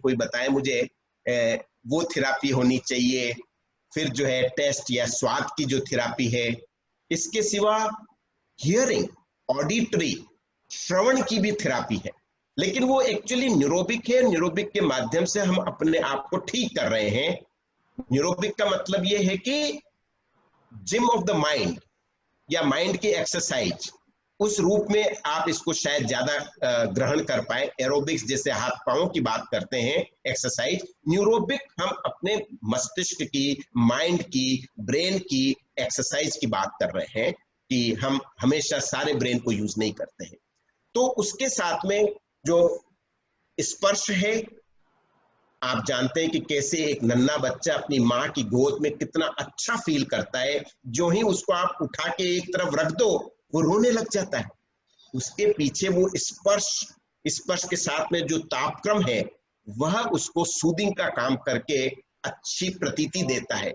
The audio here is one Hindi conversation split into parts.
कोई बताए मुझे वो थेरापी होनी चाहिए। फिर जो है टेस्ट या स्वाद की जो थेरापी है। इसके सिवा हियरिंग, ऑडिटरी, श्रवण की भी थेरापी है, लेकिन वो एक्चुअली न्यूरोबिक है। न्यूरोबिक के माध्यम से हम अपने आप को ठीक कर रहे हैं। न्यूरोबिक का मतलब ये है कि जिम ऑफ द माइंड या माइंड की एक्सरसाइज, उस रूप में आप इसको शायद ज्यादा ग्रहण कर पाए। एरोबिक्स जैसे हाथ पांव की बात करते हैं एक्सरसाइज, न्यूरोबिक हम अपने मस्तिष्क की, माइंड की, ब्रेन की एक्सरसाइज की बात कर रहे हैं कि हम हमेशा सारे ब्रेन को यूज नहीं करते हैं। तो उसके साथ में जो स्पर्श है, आप जानते हैं कि कैसे एक नन्हा बच्चा अपनी माँ की गोद में कितना अच्छा फील करता है। जो ही उसको आप उठा के एक तरफ रख दो, वो रोने लग जाता है। उसके पीछे वो स्पर्श, स्पर्श के साथ में जो तापक्रम है, वह उसको सूदिंग का काम करके अच्छी प्रतीति देता है।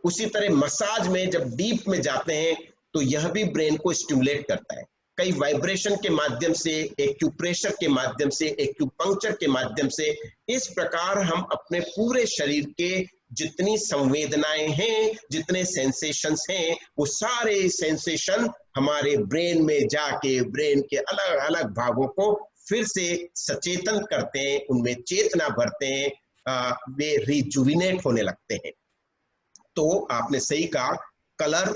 उसी तरह मसाज में जब डीप में जाते हैं तो यह भी ब्रेन को स्टिमुलेट करता है। कई वाइब्रेशन के माध्यम से, एक्यूप्रेशर के माध्यम से, एक्यूपंक्चर के माध्यम से, इस प्रकार हम अपने पूरे शरीर के जितनी संवेदनाएं हैं, जितने सेंसेशंस हैं, वो सारे सेंसेशन हमारे ब्रेन में जाके ब्रेन के अलग अलग भागों को फिर से सचेतन करते हैं, उनमें चेतना भरते हैं, वे रिजुविनेट होने लगते हैं। तो आपने सही कहा, कलर।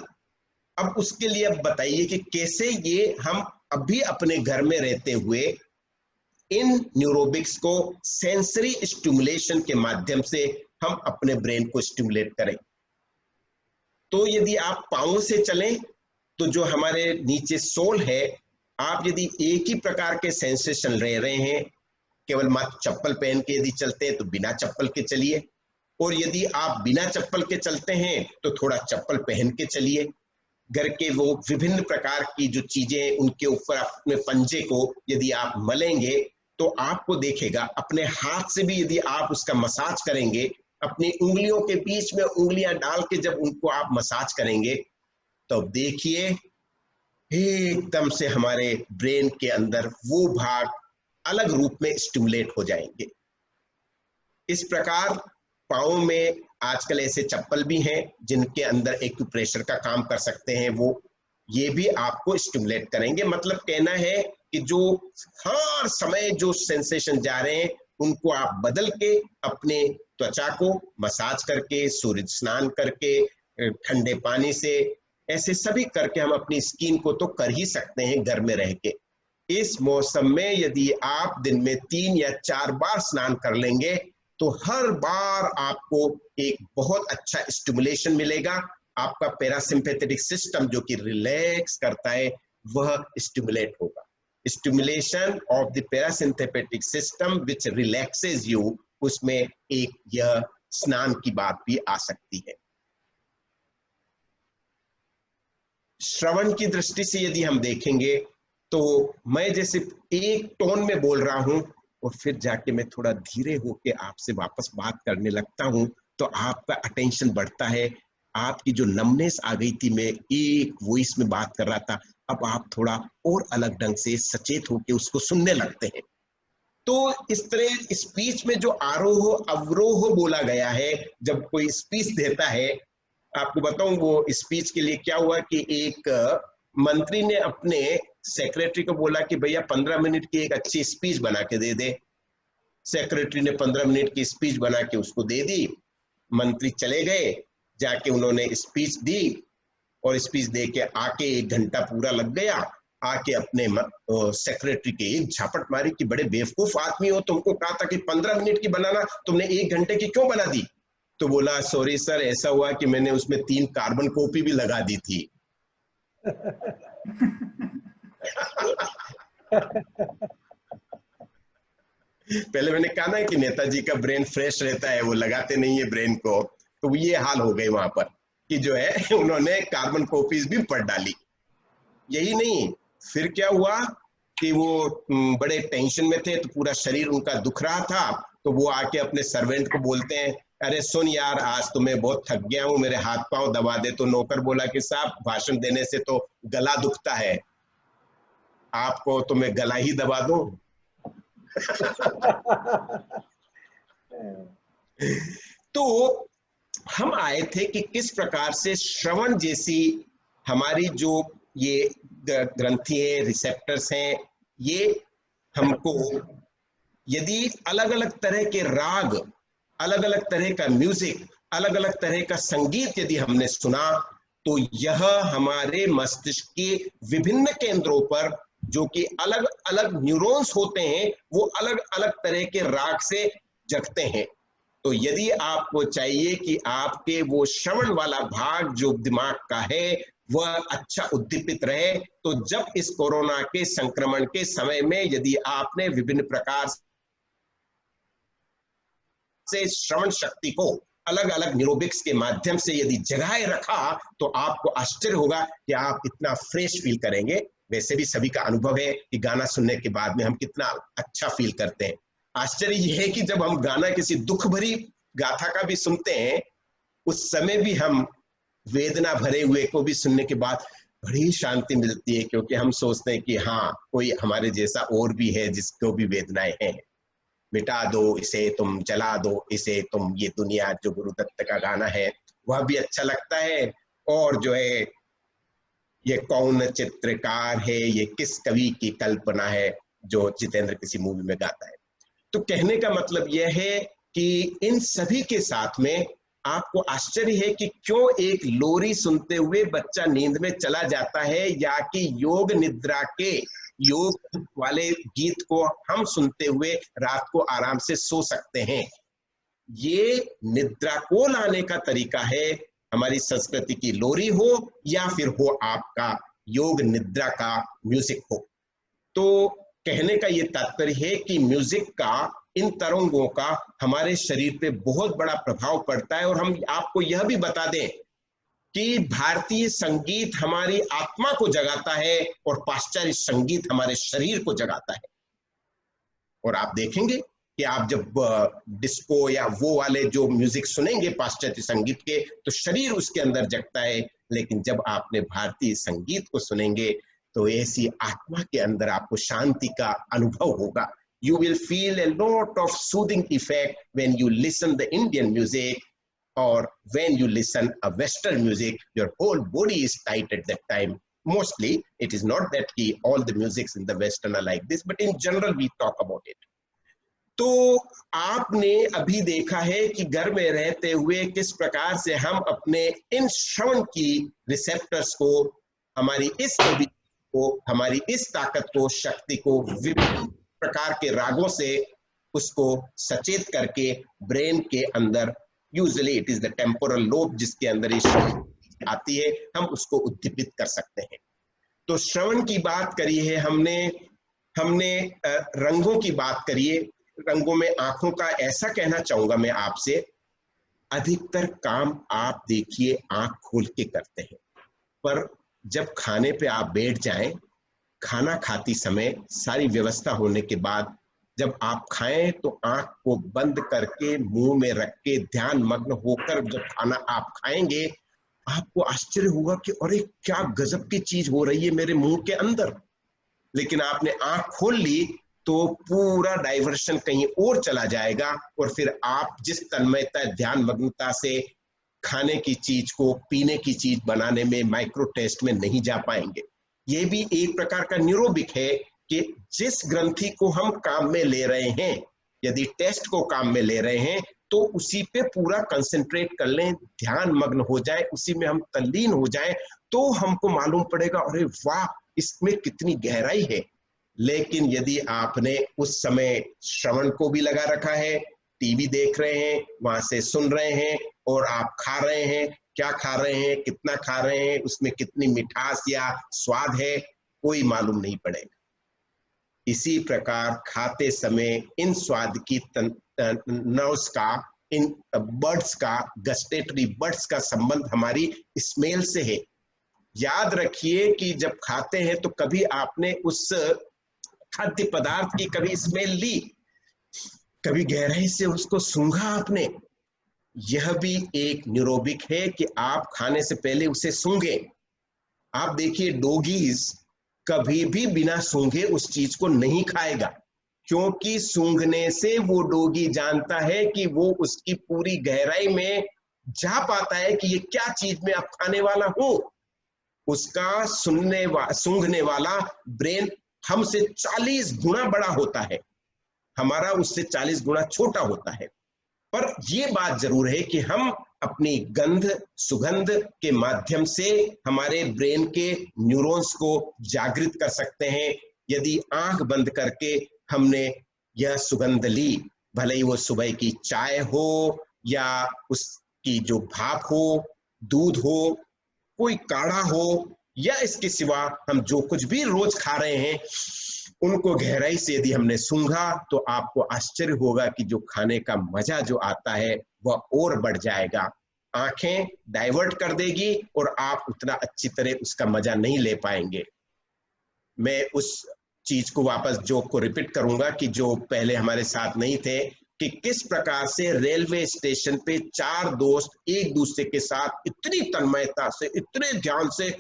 अब उसके लिए अब बताइए कि कैसे ये हम अभी अपने घर में रहते हुए इन न्यूरोबिक्स को सेंसरी स्टिमुलेशन के माध्यम से हम अपने ब्रेन को स्टिमुलेट करें। तो यदि आप पांव से चलें तो जो हमारे नीचे सोल है, आप यदि एक ही प्रकार के सेंसेशन रह रहे हैं, केवल मात्र चप्पल पहन के यदि चलते हैं तो बिना चप्पल के चलिए, और यदि आप बिना चप्पल के चलते हैं तो थोड़ा चप्पल पहन के चलिए। घर के वो विभिन्न प्रकार की जो चीजें, उनके ऊपर अपने पंजे को यदि आप मलेंगे तो आपको देखेगा, अपने हाथ से भी यदि आप उसका मसाज करेंगे, अपनी उंगलियों के बीच में उंगलियां डाल के जब उनको आप मसाज करेंगे, तो देखिए एकदम से हमारे ब्रेन के अंदर वो भाग अलग रूप में स्टिमुलेट हो जाएंगे। इस प्रकार पाँव में आजकल ऐसे चप्पल भी हैं जिनके अंदर एक्यूप्रेशर का काम कर सकते हैं, वो ये भी आपको स्टिमुलेट करेंगे। मतलब कहना है कि जो हर समय जो सेंसेशन जा रहे हैं, उनको आप बदल के अपने त्वचा को मसाज करके, सूर्य स्नान करके, ठंडे पानी से, ऐसे सभी करके हम अपनी स्किन को तो कर ही सकते हैं घर में रह के। इस मौसम में यदि आप दिन में 3 या 4 बार स्नान कर लेंगे तो हर बार आपको एक बहुत अच्छा स्टिमुलेशन मिलेगा। आपका पैरासिम्पैथेटिक सिस्टम जो कि रिलैक्स करता है, वह स्टिमुलेट होगा। Stimulation of the parasympathetic system which relaxes you, उसमें एक यह स्नान की बात भी आ सकती है। श्रवण की दृष्टि से यदि हम देखेंगे तो मैं जैसे एक टोन में बोल रहा हूं और फिर जाके मैं थोड़ा धीरे होके आपसे वापस बात करने लगता हूं, तो आपका अटेंशन बढ़ता है। आपकी जो नमनेस आ गई थी, मैं एक वॉइस में बात कर रहा था, अब आप थोड़ा और अलग ढंग से सचेत होके उसको सुनने लगते हैं। तो इस तरह स्पीच में जो आरोह अवरोह बोला गया है, जब कोई स्पीच देता है, आपको बताऊं वो स्पीच के लिए क्या हुआ कि एक मंत्री ने अपने सेक्रेटरी को बोला कि भैया 15 मिनट की एक अच्छी स्पीच बना के दे दे। सेक्रेटरी ने 15 मिनट की स्पीच बना के उसको दे दी। मंत्री चले गए, जाके उन्होंने स्पीच दी, और स्पीच दे के आके 1 घंटा पूरा लग गया। आके अपने सेक्रेटरी के एक झापट मारी कि बड़े बेवकूफ आदमी हो, तुमको कहा था कि 15 मिनट की बनाना, तुमने 1 घंटे की क्यों बना दी? तो बोला सॉरी सर, ऐसा हुआ कि मैंने उसमें 3 कार्बन कॉपी भी लगा दी थी। पहले मैंने कहा ना कि नेताजी का ब्रेन फ्रेश रहता है, वो लगाते नहीं है ब्रेन को। तो ये हाल हो गई वहां पर कि जो है उन्होंने कार्बन कॉपीज भी पढ़ डाली। यही नहीं, फिर क्या हुआ कि वो बड़े टेंशन में थे, तो पूरा शरीर उनका दुख रहा था। तो वो आके अपने सर्वेंट को बोलते हैं, अरे सुन यार, आज तो मैं बहुत थक गया हूं, मेरे हाथ पांव दबा दे। तो नौकर बोला कि साहब, भाषण देने से तो गला दुखता है, आपको तो मैं गला ही दबा दूं। तो हम आए थे कि किस प्रकार से श्रवण जैसी हमारी जो ये ग्रंथि है, रिसेप्टर्स हैं, ये हमको यदि अलग अलग तरह के राग, अलग अलग तरह का म्यूजिक, अलग अलग तरह का संगीत यदि हमने सुना, तो यह हमारे मस्तिष्क के विभिन्न केंद्रों पर, जो कि अलग अलग न्यूरॉन्स होते हैं, वो अलग अलग तरह के राग से जगते हैं। तो यदि आपको चाहिए कि आपके वो श्रवण वाला भाग जो दिमाग का है वह अच्छा उद्दीपित रहे, तो जब इस कोरोना के संक्रमण के समय में यदि आपने विभिन्न प्रकार से श्रवण शक्ति को अलग अलग न्यूरोबिक्स के माध्यम से यदि जगाए रखा, तो आपको आश्चर्य होगा कि आप इतना फ्रेश फील करेंगे। वैसे भी सभी का अनुभव है कि गाना सुनने के बाद में हम कितना अच्छा फील करते हैं। आश्चर्य यह है कि जब हम गाना किसी दुख भरी गाथा का भी सुनते हैं, उस समय भी हम वेदना भरे हुए को भी सुनने के बाद बड़ी शांति मिलती है, क्योंकि हम सोचते हैं कि हाँ, कोई हमारे जैसा और भी है जिसको भी वेदनाएं हैं। मिटा दो इसे तुम, जला दो इसे तुम, ये दुनिया जो गुरुदत्त का गाना है वह भी अच्छा लगता है। और जो है ये कौन चित्रकार है, ये किस कवि की कल्पना है, जो जितेंद्र किसी मूवी में गाता है। तो कहने का मतलब यह है कि इन सभी के साथ में आपको आश्चर्य है कि क्यों एक लोरी सुनते हुए बच्चा नींद में चला जाता है, या कि योग निद्रा के योग वाले गीत को हम सुनते हुए रात को आराम से सो सकते हैं। ये निद्रा को लाने का तरीका है, हमारी संस्कृति की लोरी हो या फिर हो आपका योग निद्रा का म्यूजिक हो। तो कहने का ये तात्पर्य है कि म्यूजिक का, इन तरंगों का हमारे शरीर पे बहुत बड़ा प्रभाव पड़ता है। और हम आपको यह भी बता दें कि भारतीय संगीत हमारी आत्मा को जगाता है और पाश्चात्य संगीत हमारे शरीर को जगाता है। और आप देखेंगे कि आप जब डिस्को या वो वाले जो म्यूजिक सुनेंगे पाश्चात्य संगीत के, तो शरीर उसके अंदर जगता है। लेकिन जब आपने भारतीय संगीत को सुनेंगे, तो ऐसी आत्मा के अंदर आपको शांति का अनुभव होगा। You will feel a lot of soothing effect when you listen the Indian music, or when you listen a Western music. Your whole body is tight at that time. Mostly, it is not that all the musics in the Western are like this, but in general we talk about it. तो आपने अभी देखा है कि घर में रहते हुए किस प्रकार से हम अपने इन श्रवण की रिसेप्टर्स को, हमारी इस को, हमारी इस ताकत को, शक्ति को विभिन्न प्रकार के रागों से उसको सचेत करके ब्रेन के अंदर, usually it is the temporal lobe जिसके अंदर ये श्रवण आती है, हम उसको उद्दीपित कर सकते हैं। तो श्रवण की बात करी है हमने रंगों की बात करिए। रंगों में आंखों का ऐसा कहना चाहूंगा मैं आपसे, अधिकतर काम आप देखिए आंख खोल के करते हैं, पर जब खाने पे आप बैठ जाएं, खाना खाती समय सारी व्यवस्था होने के बाद जब आप खाएं, तो आंख को बंद करके मुंह में रख के ध्यान मग्न होकर जब खाना आप खाएंगे, आपको आश्चर्य होगा कि अरे क्या गजब की चीज हो रही है मेरे मुंह के अंदर। लेकिन आपने आंख खोल ली तो पूरा डाइवर्शन कहीं और चला जाएगा, और फिर आप जिस तन्मयता, ध्यान मग्नता से खाने की चीज को पीने की चीज बनाने में, माइक्रो टेस्ट में नहीं जा पाएंगे। ये भी एक प्रकार का न्यूरोबिक है कि जिस ग्रंथि को हम काम में ले रहे हैं, यदि टेस्ट को काम में ले रहे हैं, तो उसी पे पूरा कंसंट्रेट कर लें, ध्यान मग्न हो जाए, उसी में हम तल्लीन हो जाए, तो हमको मालूम पड़ेगा अरे वाह, इसमें कितनी गहराई है। लेकिन यदि आपने उस समय श्रवण को भी लगा रखा है, टीवी देख रहे हैं, वहां से सुन रहे हैं, और आप खा रहे हैं, क्या खा रहे हैं, कितना खा रहे हैं, उसमें कितनी मिठास या स्वाद है, कोई मालूम नहीं पड़ेगा। इसी प्रकार खाते समय इन स्वाद की नर्व्स का, इन बर्ड्स का, गस्टेटरी बर्ड्स का संबंध हमारी स्मेल से है। याद रखिए कि जब खाते हैं तो कभी आपने उस खाद्य पदार्थ की कभी स्मेल ली, कभी गहराई से उसको सूंघा आपने। यह भी एक न्यूरोबिक है कि आप खाने से पहले उसे सूंघे। आप देखिए डॉगीज कभी भी बिना सूंघे उस चीज को नहीं खाएगा, क्योंकि सूंघने से वो डोगी जानता है कि वो उसकी पूरी गहराई में जा पाता है कि ये क्या चीज में अब खाने वाला हूं। उसका सूंघने वाला ब्रेन हमसे 40 गुना बड़ा होता है, हमारा उससे 40 गुना छोटा होता है। पर ये बात जरूर है कि हम अपनी गंध सुगंध के माध्यम से हमारे ब्रेन के न्यूरॉन्स को जागृत कर सकते हैं। यदि आंख बंद करके हमने यह सुगंध ली, भले ही वो सुबह की चाय हो या उसकी जो भाप हो, दूध हो, कोई काढ़ा हो, या इसके सिवा हम जो कुछ भी रोज खा रहे हैं उनको गहराई से यदि हमने सूंघा तो आपको आश्चर्य होगा कि जो खाने का मजा जो आता है वह और बढ़ जाएगा। आंखें डाइवर्ट कर देगी और आप उतना अच्छी तरह उसका मजा नहीं ले पाएंगे। मैं उस चीज को वापस जोक को रिपीट करूंगा कि जो पहले हमारे साथ नहीं थे, कि किस प्रकार से रेलवे स्टेशन पे 4 दोस्त एक दूसरे के साथ इतनी तन्मयता से, इतने ध्यान से,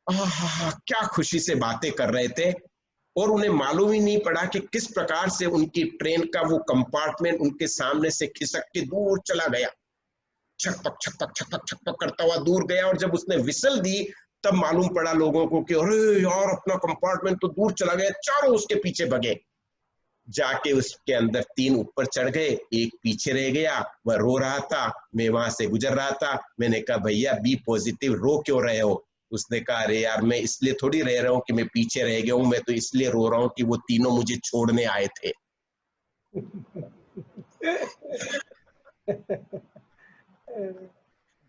क्या खुशी से बातें कर रहे थे, और उन्हें मालूम ही नहीं पड़ा कि किस प्रकार से उनकी ट्रेन का वो कंपार्टमेंट उनके सामने से खिसक के दूर चला गया, छकपक छकपक छकपक छकपक करता हुआ दूर गया। और जब उसने विसल दी तब मालूम पड़ा लोगों को कि अरे यार, अपना कंपार्टमेंट तो दूर चला गया। चारों उसके पीछे भगे, जाके उसके अंदर 3 ऊपर चढ़ गए, एक पीछे रह गया। वह रो रहा था, मैं वहां से गुजर रहा था। मैंने कहा भैया बी पॉजिटिव, रो क्यों रहे हो? उसने कहा अरे यार, मैं इसलिए थोड़ी रह रहा हूँ कि मैं पीछे रह गया हूँ, मैं तो इसलिए रो रहा हूँ कि वो तीनों मुझे छोड़ने आए थे।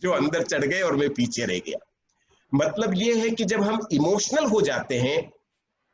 जो अंदर चढ़ गए और मैं पीछे रह गया। मतलब ये है कि जब हम इमोशनल हो जाते हैं,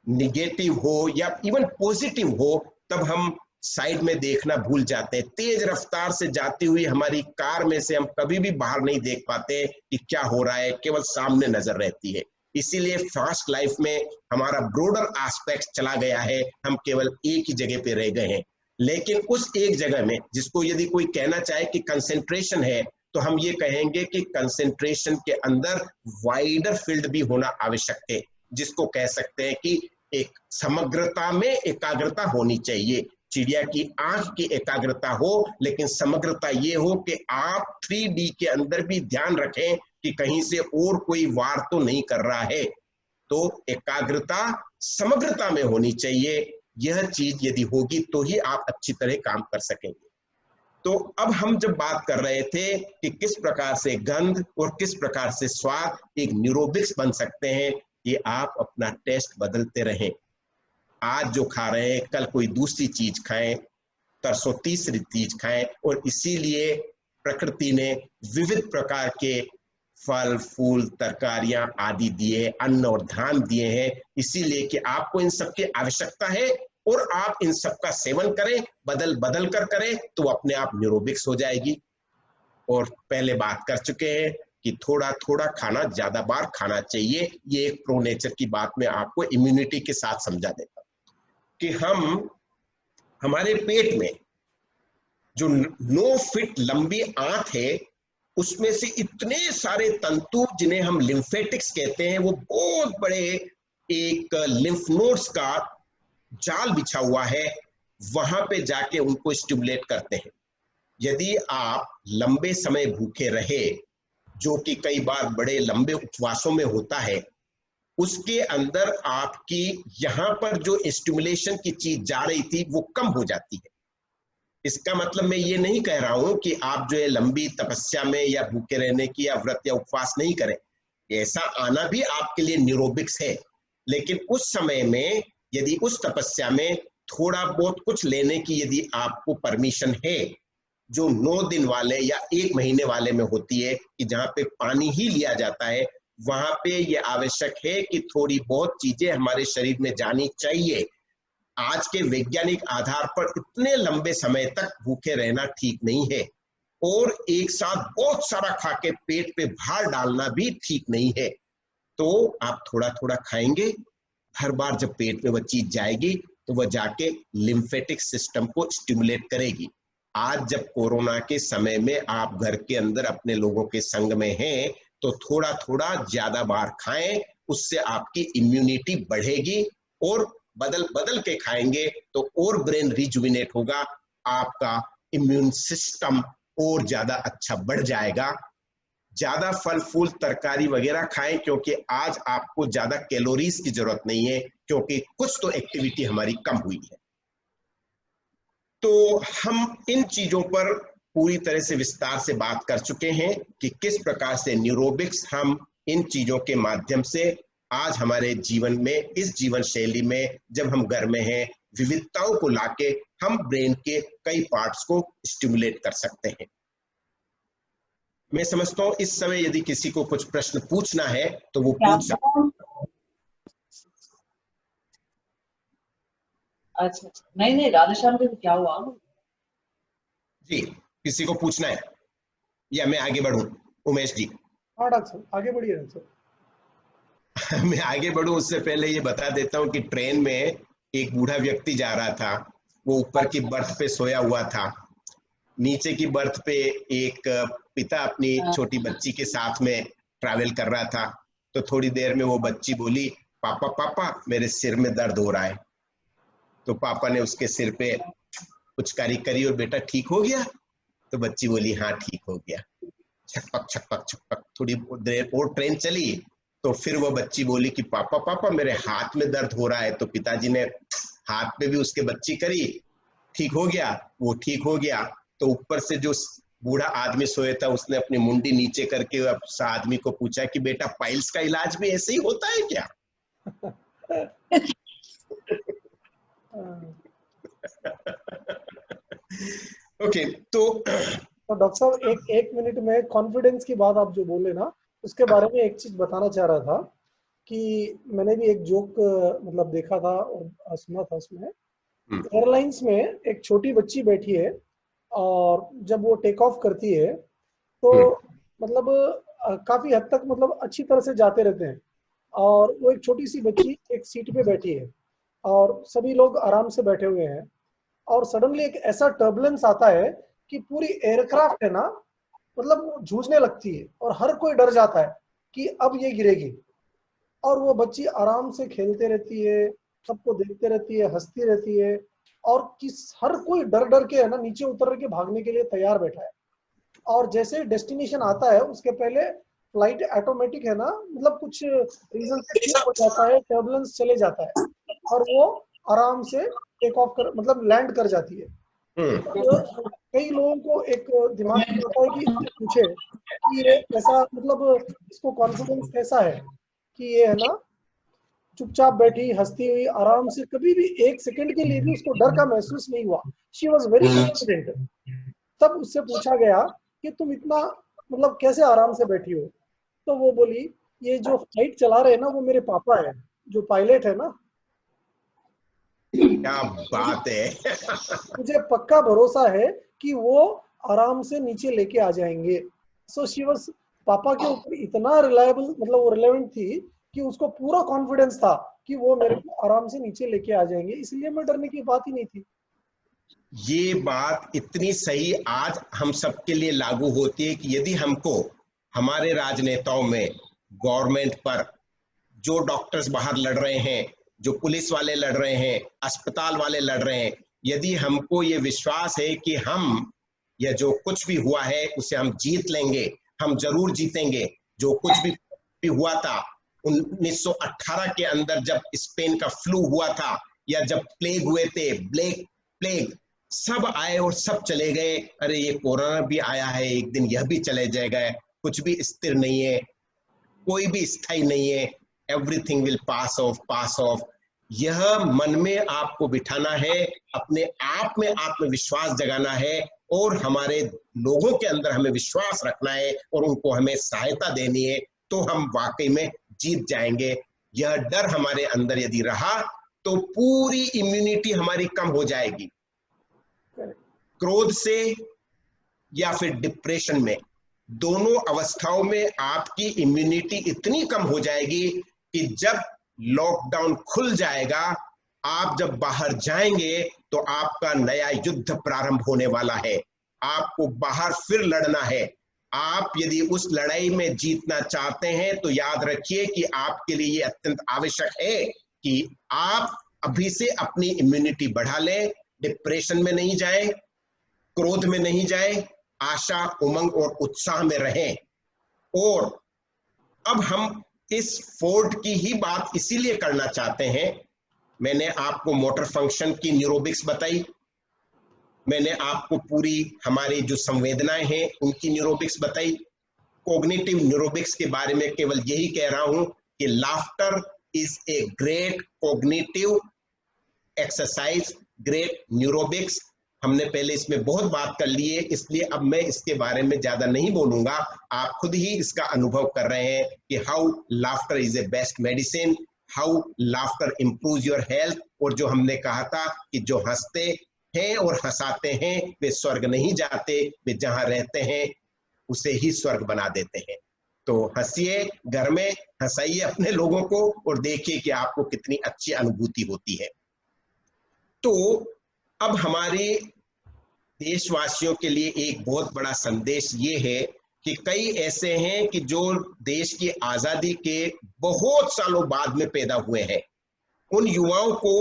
निगेटिव हो या इवन पॉजिटिव हो, तब हम साइड में देखना भूल जाते हैं। तेज रफ्तार से जाती हुई हमारी कार में से हम कभी भी बाहर नहीं देख पाते कि क्या हो रहा है, केवल सामने नजर रहती है। इसीलिए फास्ट लाइफ में हमारा ब्रॉडर एस्पेक्ट चला गया है, हम केवल एक ही जगह पे रह गए हैं। लेकिन उस एक जगह में जिसको यदि कोई कहना चाहे कि कंसेंट्रेशन है, तो हम ये कहेंगे कि कंसेंट्रेशन के अंदर वाइडर फील्ड भी होना आवश्यक है, जिसको कह सकते हैं कि एक समग्रता में एकाग्रता होनी चाहिए। चिड़िया की आंख की एकाग्रता हो, लेकिन समग्रता ये हो कि आप 3D के अंदर भी ध्यान रखें कि कहीं से और कोई वार तो नहीं कर रहा है। तो एकाग्रता समग्रता में होनी चाहिए। यह चीज यदि होगी तो ही आप अच्छी तरह काम कर सकेंगे। तो अब हम जब बात कर रहे थे कि किस प्रकार से गंध और किस प्रकार से स्वाद एक न्यूरोबिक्स बन सकते हैं, ये आप अपना टेस्ट बदलते रहें। आज जो खा रहे हैं कल कोई दूसरी चीज खाएं, तरसों तीसरी चीज खाएं। और इसीलिए प्रकृति ने विविध प्रकार के फल फूल तरकारियां आदि दिए, अन्न और धान दिए हैं, इसीलिए कि आपको इन सब की आवश्यकता है और आप इन सब का सेवन करें, बदल बदल कर करें, तो अपने आप न्यूरोबिक्स हो जाएगी। और पहले बात कर चुके हैं कि थोड़ा थोड़ा खाना, ज्यादा बार खाना चाहिए। ये एक प्रो नेचर की बात मैं आपको इम्यूनिटी के साथ समझा देता कि हमारे पेट में जो 9 फीट लंबी आंत है, उसमें से इतने सारे तंतु जिन्हें हम लिम्फेटिक्स कहते हैं, वो बहुत बड़े एक लिम्फ नोड्स का जाल बिछा हुआ है, वहां पे जाके उनको स्टिमुलेट करते हैं। यदि आप लंबे समय भूखे रहे, जो कि कई बार बड़े लंबे उपवासों में होता है, उसके अंदर आपकी यहां पर जो स्टिमुलेशन की चीज जा रही थी वो कम हो जाती है। इसका मतलब मैं ये नहीं कह रहा हूं कि आप जो है लंबी तपस्या में या भूखे रहने की या व्रत या उपवास नहीं करें, ऐसा आना भी आपके लिए न्यूरोबिक्स है। लेकिन उस समय में यदि उस तपस्या में थोड़ा बहुत कुछ लेने की यदि आपको परमिशन है, जो 9 दिन वाले या 1 महीने वाले में होती है कि जहां पे पानी ही लिया जाता है, वहां पे ये आवश्यक है कि थोड़ी बहुत चीजें हमारे शरीर में जानी चाहिए। आज के वैज्ञानिक आधार पर इतने लंबे समय तक भूखे रहना ठीक नहीं है, और एक साथ बहुत सारा खा के पेट पे भार डालना भी ठीक नहीं है। तो आप थोड़ा थोड़ा खाएंगे, हर बार जब पेट में वह चीज जाएगी तो वह जाके लिम्फेटिक सिस्टम को स्टिमुलेट करेगी। आज जब कोरोना के समय में आप घर के अंदर अपने लोगों के संग में हैं, तो थोड़ा थोड़ा ज्यादा बार खाएं, उससे आपकी इम्यूनिटी बढ़ेगी और बदल बदल के खाएंगे तो और ब्रेन रिजुविनेट होगा, आपका इम्यून सिस्टम और ज्यादा अच्छा बढ़ जाएगा। ज्यादा फल फूल तरकारी वगैरह खाएं, क्योंकि आज आपको ज्यादा कैलोरीज की जरूरत नहीं है, क्योंकि कुछ तो एक्टिविटी हमारी कम हुई है। तो हम इन चीजों पर पूरी तरह से विस्तार से बात कर चुके हैं कि किस प्रकार से न्यूरोबिक्स हम इन चीजों के माध्यम से आज हमारे जीवन में, इस जीवन शैली में जब हम घर में हैं, विविधताओं को लाके हम ब्रेन के कई पार्ट्स को स्टिमुलेट कर सकते हैं। मैं समझता हूं इस समय यदि किसी को कुछ प्रश्न पूछना है तो वो पूछ सकता है। अच्छा, नहीं राधेश्याम जी, क्या हुआ जी? किसी को पूछना है या मैं आगे बढ़ूं? उमेश जी। हाँ डॉक्टर साहब, आगे बढ़िए डॉक्टर साहब। मैं आगे बढ़ूं उससे पहले ये बता देता हूं कि ट्रेन में एक बूढ़ा व्यक्ति जा रहा था। वो ऊपर की बर्थ पे सोया हुआ था, नीचे की बर्थ पे एक पिता अपनी छोटी बच्ची के साथ में ट्रैवल कर रहा था। तो थोड़ी देर में वो बच्ची बोली, पापा पापा मेरे सिर में दर्द हो रहा है। तो पापा ने उसके सिर पे पुचकारी करी और बेटा ठीक हो गया? तो बच्ची बोली हाँ ठीक हो गया। छकपक छकपक छकपक थोड़ी देर और ट्रेन चली तो फिर वो बच्ची बोली कि पापा पापा मेरे हाथ में दर्द हो रहा है। तो पिताजी ने हाथ पे भी उसके बच्ची करी, ठीक हो गया? वो ठीक हो गया। तो ऊपर से जो बूढ़ा आदमी सोया था उसने अपनी मुंडी नीचे करके उस आदमी को पूछा कि बेटा पाइल्स का इलाज भी ऐसे ही होता है क्या? ओके, तो डॉक्टर साहब एक मिनट में कॉन्फिडेंस की बात आप जो बोले ना, उसके बारे में एक चीज बताना चाह रहा था कि मैंने भी एक जोक मतलब देखा था और सुना था। उसमें एयरलाइंस में एक छोटी बच्ची बैठी है और जब वो टेक ऑफ करती है तो मतलब काफी हद तक मतलब अच्छी तरह से जाते रहते हैं, और वो एक छोटी सी बच्ची एक सीट पे बैठी है और सभी लोग आराम से बैठे हुए हैं, और सडनली एक ऐसा टर्बुलेंस आता है कि पूरी एयरक्राफ्ट है ना मतलब जूझने लगती है और हर कोई डर जाता है कि अब ये गिरेगी। और वो बच्ची आराम से खेलते रहती है, सबको देखते रहती है, हंसती रहती है, और हर कोई डर डर के है ना नीचे उतर के भागने के लिए तैयार बैठा है। और जैसे डेस्टिनेशन आता है उसके पहले फ्लाइट ऑटोमेटिक है ना मतलब कुछ रीजन से ठीक हो जाता है, टर्बुलेंस चले जाता है और वो आराम से टेक ऑफ कर मतलब लैंड कर जाती है। तो कई लोगों को एक दिमाग में आता है कि पूछे कि ये कैसा मतलब इसको कॉन्फिडेंस कैसा है कि ये है ना चुपचाप बैठी हंसती हुई आराम से, कभी भी एक सेकंड के लिए भी उसको डर का महसूस नहीं हुआ। She was very confident. तब उससे पूछा गया कि तुम इतना मतलब कैसे आराम से बैठी हो? तो वो बोली ये जो फ्लाइट चला रहे हैं ना वो मेरे पापा है जो पायलट है ना। क्या बात है। मुझे पक्का भरोसा है कि वो आराम से नीचे लेके आ जाएंगे। सो शी वाज पापा के ऊपर इतना रिलायबल मतलब वो रिलेवेंट थी कि उसको पूरा कॉन्फिडेंस था कि वो मेरे को आराम से नीचे लेके आ जाएंगे, इसलिए मैं डरने की बात ही नहीं थी। ये बात इतनी सही आज हम सबके लिए लागू होती है कि यदि हमको हमारे राजनेताओं में, गवर्नमेंट पर, जो डॉक्टर्स बाहर लड़ रहे हैं, जो पुलिस वाले लड़ रहे हैं, अस्पताल वाले लड़ रहे हैं, यदि हमको ये विश्वास है कि हम या जो कुछ भी हुआ है उसे हम जीत लेंगे, हम जरूर जीतेंगे। जो कुछ भी हुआ था 1918 के अंदर जब स्पेन का फ्लू हुआ था, या जब प्लेग हुए थे, ब्लैक प्लेग, सब आए और सब चले गए। अरे ये कोरोना भी आया है, एक दिन यह भी चले जाएगा। कुछ भी स्थिर नहीं है, कोई भी स्थायी नहीं है। Everything will pass of, pass of. यह मन में आपको बिठाना है, अपने आप में आत्मविश्वास जगाना है, और हमारे लोगों के अंदर हमें विश्वास रखना है और उनको हमें सहायता देनी है, तो हम वाकई में जीत जाएंगे। यह डर हमारे अंदर यदि रहा तो पूरी इम्यूनिटी हमारी कम हो जाएगी। क्रोध से या फिर डिप्रेशन में, दोनों अवस्थाओं में आपकी इम्यूनिटी इतनी कम हो जाएगी कि जब लॉकडाउन खुल जाएगा, आप जब बाहर जाएंगे तो आपका नया युद्ध प्रारंभ होने वाला है। आपको बाहर फिर लड़ना है। आप यदि उस लड़ाई में जीतना चाहते हैं तो याद रखिए कि आपके लिए ये अत्यंत आवश्यक है कि आप अभी से अपनी इम्यूनिटी बढ़ा लें, डिप्रेशन में नहीं जाएं, क्रोध में नहीं जाएं, आशा, उमंग और उत्साह में रहें। और अब हम इस फोर्ट की ही बात इसीलिए करना चाहते हैं, मैंने आपको मोटर फंक्शन की न्यूरोबिक्स बताई, मैंने आपको पूरी हमारी जो संवेदनाएं हैं उनकी न्यूरोबिक्स बताई, कॉग्निटिव न्यूरोबिक्स के बारे में केवल यही कह रहा हूं कि laughter is a great cognitive exercise, great neurobics. हमने पहले इसमें बहुत बात कर ली है, इसलिए अब मैं इसके बारे में ज्यादा नहीं बोलूंगा, आप खुद ही इसका अनुभव कर रहे हैं कि how laughter is a best medicine, how laughter improve your health. और जो हमने कहा था कि जो हंसते हैं और हंसाते हैं वे स्वर्ग नहीं जाते, वे जहां रहते हैं उसे ही स्वर्ग बना देते हैं। तो हंसिए, घर में हंसाइए अपने लोगों को और देखिए कि आपको कितनी अच्छी अनुभूति होती है। तो अब हमारे देशवासियों के लिए एक बहुत बड़ा संदेश ये है कि कई ऐसे हैं कि जो देश की आजादी के बहुत सालों बाद में पैदा हुए हैं, उन युवाओं को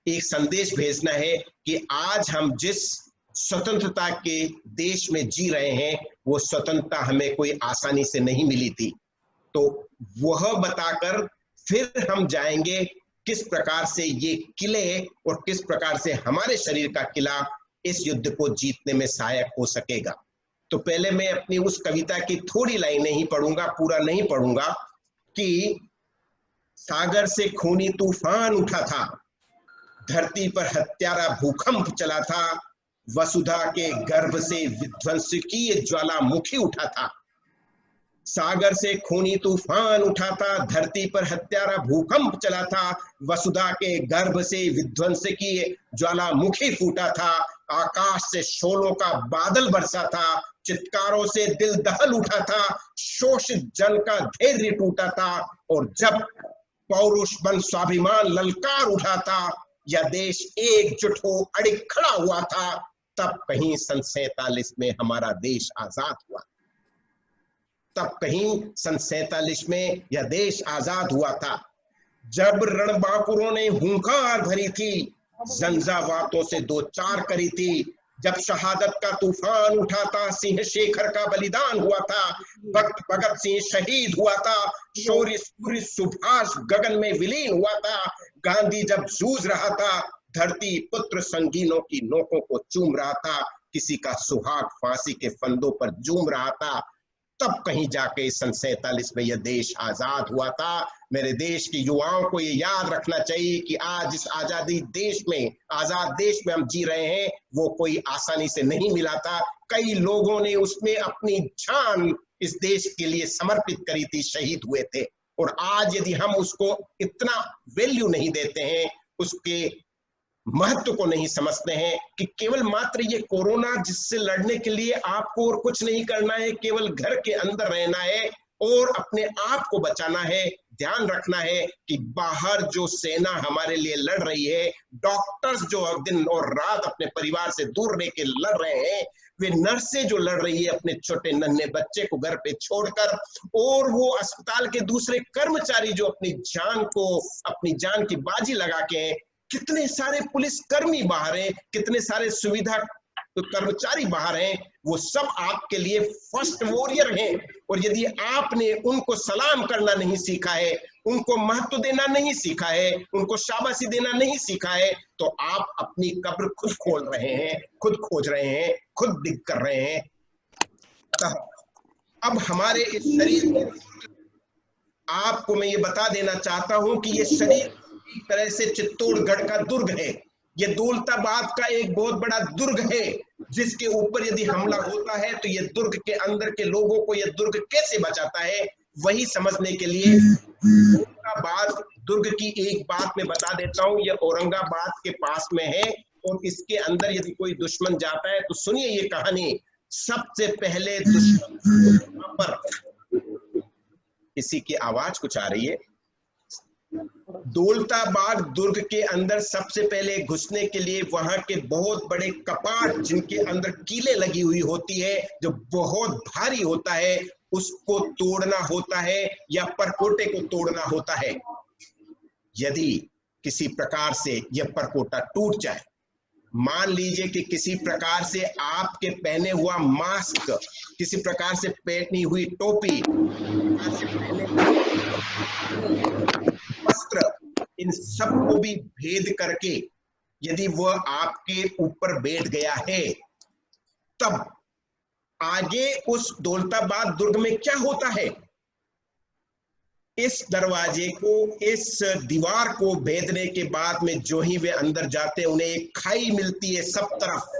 एक संदेश भेजना है कि आज हम जिस स्वतंत्रता के देश में जी रहे हैं वो स्वतंत्रता हमें कोई आसानी से नहीं मिली थी। तो वह बताकर फिर हम जाएंगे किस प्रकार से ये किले और किस प्रकार से हमारे शरीर का किला इस युद्ध को जीतने में सहायक हो सकेगा। तो पहले मैं अपनी उस कविता की थोड़ी लाइनें ही पढ़ूंगा, पूरा नहीं पढ़ूंगा, कि सागर से खूनी तूफान उठा था, धरती पर हत्यारा भूकंप चला था, वसुधा के गर्भ से विध्वंसकीय ज्वालामुखी उठा था। सागर से खूनी तूफान उठा था, धरती पर हत्यारा भूकंप चला था, वसुधा के गर्भ से विध्वंसकीय ज्वालामुखी फूटा था, आकाश से शोलों का बादल बरसा था, चित्कारों से दिल दहल उठा था, शोषित जन का धैर्य टूटा था, और जब पौरुष बन स्वाभिमान ललकार उठा था, यह देश एकजुट हो अड़िग खड़ा हुआ था, तब कहीं सन 47 में हमारा देश आजाद हुआ। तब कहीं सन 47 में यह देश आजाद हुआ था। जब रणबांकुरों ने हुंकार भरी थी, जंजावातों से दो चार करी थी, जब शहादत का तूफान उठा था, सिंह शेखर का बलिदान हुआ था, भक्त भगत सिंह शहीद हुआ था, शौर्य सूर्य सुभाष गगन में विलीन हुआ था, गांधी जब जूझ रहा था, धरती पुत्र संगीनों की नोकों को चूम रहा था, किसी का सुहाग फांसी के फंदों पर झूम रहा था, तब कहीं जाके सन 47 में यह देश आजाद हुआ था। मेरे देश के युवाओं को ये याद रखना चाहिए कि आज इस आजादी देश में, आजाद देश में हम जी रहे हैं, वो कोई आसानी से नहीं मिला था। कई लोगों ने उसमें अपनी जान इस देश के लिए समर्पित करी थी, शहीद हुए थे। और आज यदि हम उसको इतना वैल्यू नहीं देते हैं, उसके महत्व को नहीं समझते हैं कि केवल मात्र ये कोरोना जिससे लड़ने के लिए आपको और कुछ नहीं करना है, केवल घर के अंदर रहना है और अपने आप को बचाना है। ध्यान रखना है कि बाहर जो सेना हमारे लिए लड़ रही है, डॉक्टर्स जो दिन और रात अपने परिवार से दूर रह के लड़ रहे हैं, वे नर्सें जो लड़ रही है अपने छोटे नन्हे बच्चे को घर पे छोड़कर, और वो अस्पताल के दूसरे कर्मचारी जो अपनी जान की बाजी लगा के, कितने सारे पुलिस कर्मी बाहर हैं, कितने सारे सुविधा कर्मचारी बाहर हैं, वो सब आपके लिए फर्स्ट वॉरियर हैं। और यदि आपने उनको सलाम करना नहीं सीखा है, उनको महत्व देना नहीं सीखा है, उनको शाबाशी देना नहीं सीखा है, तो आप अपनी कब्र खुद खोल रहे हैं, खुद खोज रहे हैं, खुद डिग कर रहे हैं। अब हमारे इस शरीर में आपको मैं ये बता देना चाहता हूं कि ये शरीर एक तरह से चित्तौड़गढ़ का दुर्ग है, ये दौलताबाद का एक बहुत बड़ा दुर्ग है, जिसके ऊपर यदि हमला होता है तो ये दुर्ग के अंदर के लोगों को ये दुर्ग कैसे बचाता है, वही समझने के लिए औरंगाबाद दुर्ग की एक बात मैं बता देता हूं। ये औरंगाबाद के पास में है और इसके अंदर यदि कोई दुश्मन जाता है तो सुनिए ये कहानी। सबसे पहले दुश्मन पर, किसी की आवाज कुछ आ रही है, दौलताबाद दुर्ग के अंदर सबसे पहले घुसने के लिए वहां के बहुत बड़े कपाट, जिनके अंदर कीलें लगी हुई होती है, जो बहुत भारी होता है, उसको तोड़ना होता है या परकोटे को तोड़ना होता है। यदि किसी प्रकार से यह परपोटा टूट जाए, मान लीजिए कि किसी प्रकार से आपके पहने हुआ मास्क, किसी प्रकार से पहनी हुई टोपी, पहने वस्त्र, इन सब को भी भेद करके यदि वह आपके ऊपर बैठ गया है, तब आगे उस दौलताबाद दुर्ग में क्या होता है? इस दरवाजे को, इस दीवार को भेदने के बाद में जो ही वे अंदर जाते हैं, उन्हें एक खाई मिलती है सब तरफ,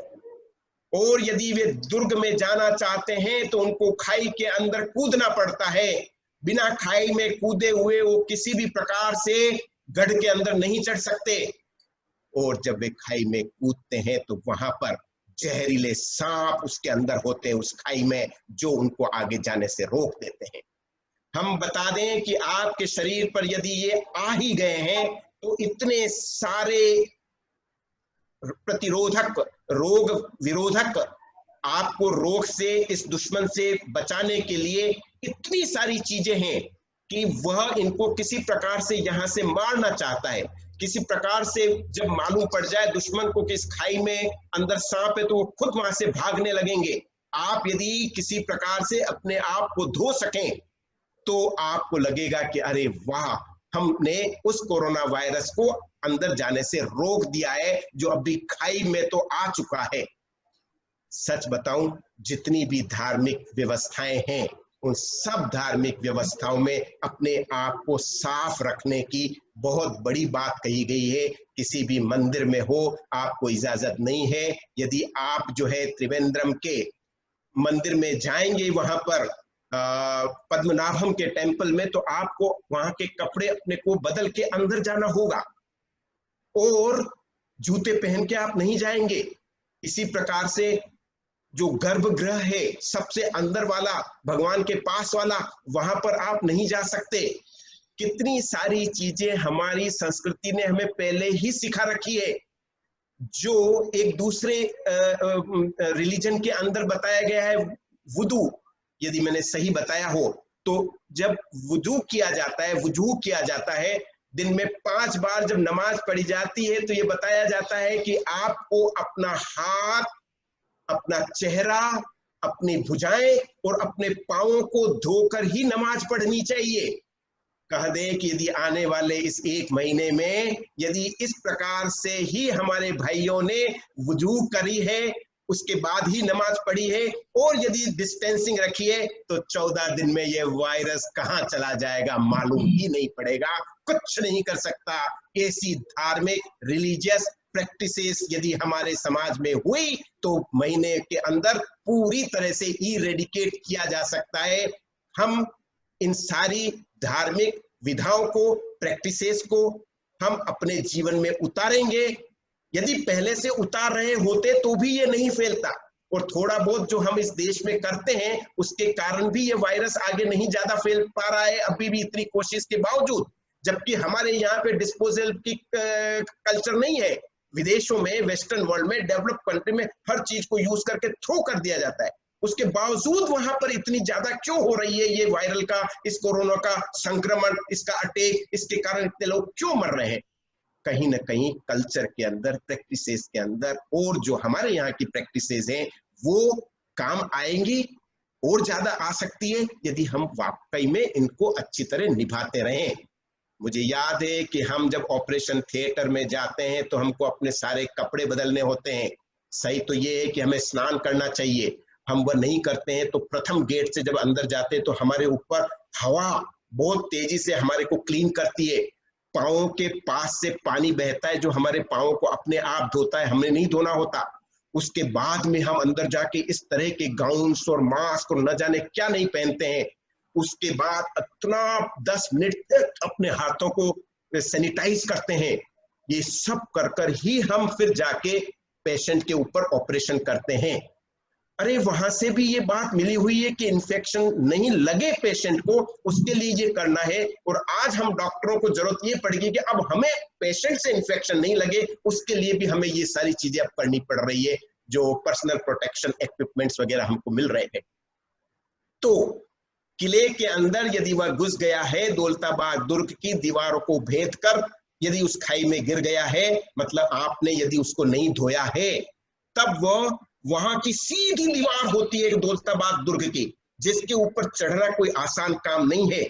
और यदि वे दुर्ग में जाना चाहते हैं तो उनको खाई के अंदर कूदना पड़ता है। बिना खाई में कूदे हुए वो किसी भी प्रकार से गढ़ के अंदर नहीं चढ़ सकते। और जब वे खाई में कूदते हैं तो वहां पर जहरीले सांप उसके अंदर होते हैं, उस खाई में, जो उनको आगे जाने से रोक देते हैं। हम बता दें कि आपके शरीर पर यदि ये आ ही गए हैं तो इतने सारे प्रतिरोधक, रोग विरोधक, आपको रोग से, इस दुश्मन से बचाने के लिए इतनी सारी चीजें हैं कि वह इनको किसी प्रकार से यहां से मारना चाहता है। किसी प्रकार से जब मालूम पड़ जाए दुश्मन को कि इस खाई में अंदर सांप है, तो वो खुद वहां से भागने लगेंगे। आप यदि किसी प्रकार से अपने आप को धो सकें तो आपको लगेगा कि अरे वाह, हमने उस कोरोना वायरस को अंदर जाने से रोक दिया है, जो अभी खाई में तो आ चुका है। सच बताऊं, जितनी भी धार्मिक व्यवस्थाएं हैं, उन सब धार्मिक व्यवस्थाओं में अपने आप को साफ रखने की बहुत बड़ी बात कही गई है। किसी भी मंदिर में हो, आपको इजाजत नहीं है। यदि आप जो है त्रिवेंद्रम के मंदिर में जाएंगे, वहां पर पद्मनाभम के टेंपल में, तो आपको वहां के कपड़े अपने को बदल के अंदर जाना होगा, और जूते पहन के आप नहीं जाएंगे। इसी प्रकार से जो गर्भगृह है, सबसे अंदर वाला, भगवान के पास वाला, वहां पर आप नहीं जा सकते। कितनी सारी चीजें हमारी संस्कृति ने हमें पहले ही सिखा रखी है, जो एक दूसरे रिलीजन के अंदर बताया गया है। वुदू, यदि मैंने सही बताया हो तो, जब वुजू किया जाता है, दिन में 5 बार जब नमाज पढ़ी जाती है, तो ये बताया जाता है कि आपको अपना हाथ, अपना चेहरा, अपनी भुजाएं और अपने पांवों को धोकर ही नमाज पढ़नी चाहिए। कह दें कि यदि आने वाले इस 1 महीने में यदि इस प्रकार से ही हमारे भाइयों ने वुजू करी है, उसके बाद ही नमाज पढ़ी है, और यदि डिस्टेंसिंग रखी है, तो 14 दिन में ये वायरस कहां चला जाएगा मालूम ही नहीं पड़ेगा। कुछ नहीं कर सकता। ऐसी धार्मिक रिलीजियस प्रैक्टिसेस यदि हमारे समाज में हुई तो महीने के अंदर पूरी तरह से इरेडिकेट किया जा सकता है। हम इन सारी धार्मिक विधाओं को, प्रैक्टिसेस को हम अपने जीवन में उतारेंगे। यदि पहले से उतार रहे होते तो भी ये नहीं फैलता, और थोड़ा बहुत जो हम इस देश में करते हैं उसके कारण भी ये वायरस आगे नहीं ज्यादा फैल पा रहा है, अभी भी इतनी कोशिश के बावजूद। जबकि हमारे यहाँ पे डिस्पोजल की कल्चर नहीं है। विदेशों में, वेस्टर्न वर्ल्ड में, डेवलप कंट्री में हर चीज को यूज करके थ्रो कर दिया जाता है। उसके बावजूद वहां पर इतनी ज्यादा क्यों हो रही है ये वायरल का, इस कोरोना का संक्रमण, इसका अटैक, इसके कारण इतने लोग क्यों मर रहे हैं? कहीं ना कहीं कल्चर के अंदर, प्रैक्टिसेस के अंदर, और जो हमारे यहाँ की प्रैक्टिसेस हैं वो काम आएंगी और ज्यादा आ सकती है यदि हम वाकई में इनको अच्छी तरह निभाते रहें। मुझे याद है कि हम जब ऑपरेशन थिएटर में जाते हैं तो हमको अपने सारे कपड़े बदलने होते हैं। सही तो ये है कि हमें स्नान करना चाहिए, हम वह नहीं करते हैं तो प्रथम गेट से जब अंदर जाते हैं तो हमारे ऊपर हवा बहुत तेजी से हमारे को क्लीन करती है। पाँवों के पास से पानी बहता है जो हमारे पाँवों को अपने आप धोता है, हमें नहीं धोना होता। उसके बाद में हम अंदर जाके इस तरह के गाउन्स और मास्क और न जाने क्या नहीं पहनते हैं। उसके बाद इतना 10 मिनट तक अपने हाथों को सैनिटाइज करते हैं। ये सब कर कर ही हम फिर जाके पेशेंट के ऊपर ऑपरेशन करते हैं। अरे वहां से भी ये बात मिली हुई है कि इन्फेक्शन नहीं लगे पेशेंट को, उसके लिए ये करना है। और आज हम डॉक्टरों को जरूरत ये पड़ेगी कि अब हमें पेशेंट से इन्फेक्शन नहीं लगे, उसके लिए भी हमें ये सारी चीजें अब करनी पड़ रही है, जो पर्सनल प्रोटेक्शन इक्विपमेंट्स वगैरह हमको मिल रहे हैं। तो किले के अंदर यदि वह घुस गया है, दौलताबाद दुर्ग की दीवारों को भेद कर, यदि उस खाई में गिर गया है, मतलब आपने यदि उसको नहीं धोया है, तब वो वहां की सीधी दीवार होती है दौलताबाद दुर्ग की, जिसके ऊपर चढ़ना कोई आसान काम नहीं है।